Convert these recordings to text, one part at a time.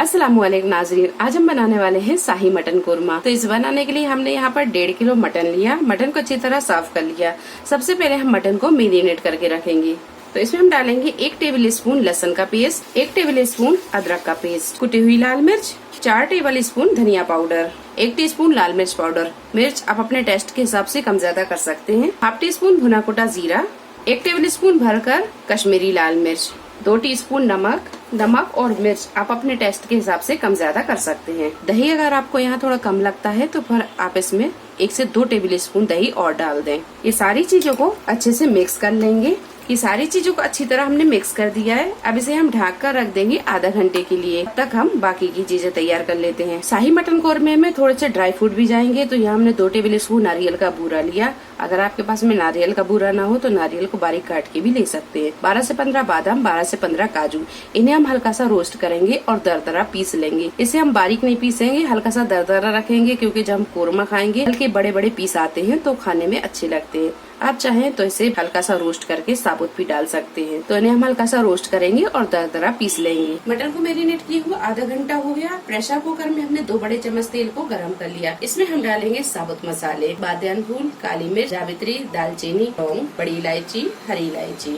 अस्सलामुअलैकुम नाज़रीन, आज हम बनाने वाले हैं शाही मटन कोरमा। तो इस बनाने के लिए हमने यहाँ पर 1.5 किलो मटन लिया। मटन को अच्छी तरह साफ कर लिया। सबसे पहले हम मटन को मैरिनेट करके रखेंगे। तो इसमें हम डालेंगे 1 टेबल स्पून लहसुन का पेस्ट, 1 टेबल स्पून अदरक का पेस्ट, कुटी हुई लाल मिर्च, 4 टेबल स्पून धनिया पाउडर, 1 टीस्पून लाल मिर्च पाउडर। मिर्च आप अपने टेस्ट के हिसाब से कम ज्यादा कर सकते हैं। हाफ टी स्पून भुना कुटा जीरा, 1 टेबल स्पून भरकर कश्मीरी लाल मिर्च, 2 टीस्पून नमक और मिर्च आप अपने टेस्ट के हिसाब से कम ज्यादा कर सकते हैं। दही अगर आपको यहाँ थोड़ा कम लगता है तो फिर आप इसमें 1 से 2 टेबल स्पून दही और डाल दें। ये सारी चीजों को अच्छे से मिक्स कर लेंगे। ये सारी चीजों को अच्छी तरह हमने मिक्स कर दिया है। अब इसे हम ढक कर रख देंगे आधा घंटे के लिए। तब तक हम बाकी की चीजें तैयार कर लेते हैं। शाही मटन कोरमे में थोड़े से ड्राई फ्रूट भी जाएंगे। तो यहाँ हमने 2 टेबल स्पून नारियल का बूरा लिया। अगर आपके पास में नारियल का बूरा ना हो तो नारियल को बारीक काट के भी ले सकते हैं। 12 से 15 बादाम, 12 से 15 काजू, इन्हें हम हल्का सा रोस्ट करेंगे और दरदरा पीस लेंगे। इसे हम बारीक नहीं पीसेंगे, हल्का सा दरदरा रखेंगे, क्योंकि जब हम कोरमा खाएंगे हल्के बड़े बड़े पीस आते हैं तो खाने में अच्छे लगते हैं। आप चाहें तो इसे हल्का सा रोस्ट करके साबुत भी डाल सकते हैं। तो इन्हें हम हल्का सा रोस्ट करेंगे और दरदरा पीस लेंगे। मटन को मैरिनेट किए हुआ आधा घंटा हो गया। प्रेशर कुकर में हमने 2 बड़े चम्मच तेल को गरम कर लिया। इसमें हम डालेंगे साबुत मसाले, बादियान फूल, काली मिर्च, जावित्री, दालचीनी, लौंग, बड़ी इलायची, हरी इलायची।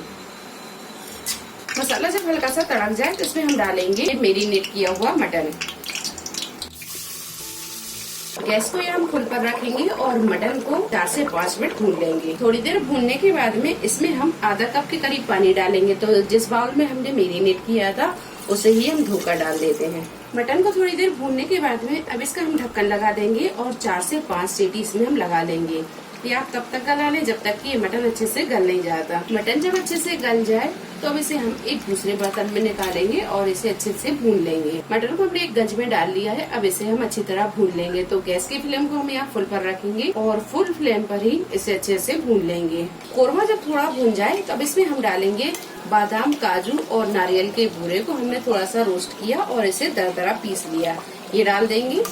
मसाला जब हल्का सा तड़क जाए तो इसमें हम डालेंगे मैरिनेट किया हुआ मटन। गैस को यहाँ हम फुल पर रखेंगे और मटन को 4 से 5 मिनट भून लेंगे। थोड़ी देर भूनने के बाद में इसमें हम आधा कप के करीब पानी डालेंगे। तो जिस बाउल में हमने मैरिनेट किया था उसे ही हम धोकर डाल देते हैं। मटन को थोड़ी देर भूनने के बाद में अब इसका हम ढक्कन लगा देंगे और 4 से 5 सीटी इसमें हम लगा लेंगे। ये आप तब तक गला लें जब तक कि ये मटन अच्छे से गल नहीं जाता। मटन जब अच्छे से गल जाए तो अब इसे हम एक दूसरे बर्तन में निकालेंगे और इसे अच्छे से भून लेंगे। मटन को हमने एक गंज में डाल लिया है। अब इसे हम अच्छी तरह भून लेंगे। तो गैस की फ्लेम को हम यहाँ फुल पर रखेंगे और फुल फ्लेम पर ही इसे अच्छे से भून लेंगे। कोरमा जब थोड़ा भून जाए तो अब इसमें हम डालेंगे बादाम, काजू और नारियल के बूरे को हमने थोड़ा सा रोस्ट किया और इसे दरदरा पीस लिया। ये डाल देंगे।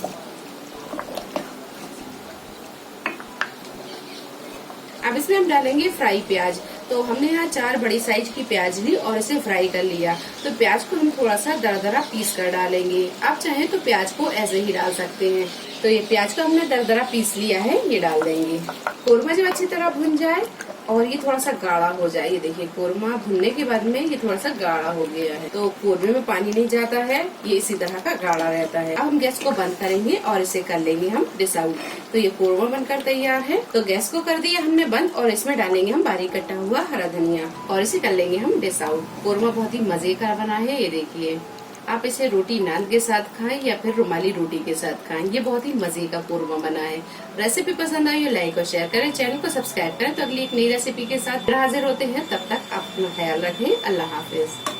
अब इसमें हम डालेंगे फ्राई प्याज। तो हमने यहाँ 4 बड़ी साइज की प्याज ली और इसे फ्राई कर लिया। तो प्याज को हम थोड़ा सा दरदरा पीस कर डालेंगे। आप चाहें तो प्याज को ऐसे ही डाल सकते हैं। तो ये प्याज को हमने दरदरा पीस लिया है, ये डाल देंगे। कोरमा जब अच्छी तरह भुन जाए और ये थोड़ा सा गाढ़ा हो जाए, ये देखिए कोरमा भुनने के बाद में ये थोड़ा सा गाढ़ा हो गया है। तो कोरमे में पानी नहीं जाता है, ये इसी तरह का गाढ़ा रहता है। अब हम गैस को बंद करेंगे और इसे कर लेंगे हम डिश आउट। तो ये कोरमा बनकर तैयार है। तो गैस को कर दिया हमने बंद और इसमें डालेंगे हम बारीक कटा हुआ हरा धनिया और इसे कर लेंगे हम डिश आउट। कोरमा बहुत ही मजे का बना है। ये देखिए, आप इसे रोटी नान के साथ खाएं या फिर रुमाली रोटी के साथ खाएं। ये बहुत ही मजे का कोरमा बना है। रेसिपी पसंद आई हो लाइक और शेयर करें, चैनल को सब्सक्राइब करें। तो अगली एक नई रेसिपी के साथ हाजिर होते हैं। तब तक अपना ख्याल रखें। अल्लाह हाफिज।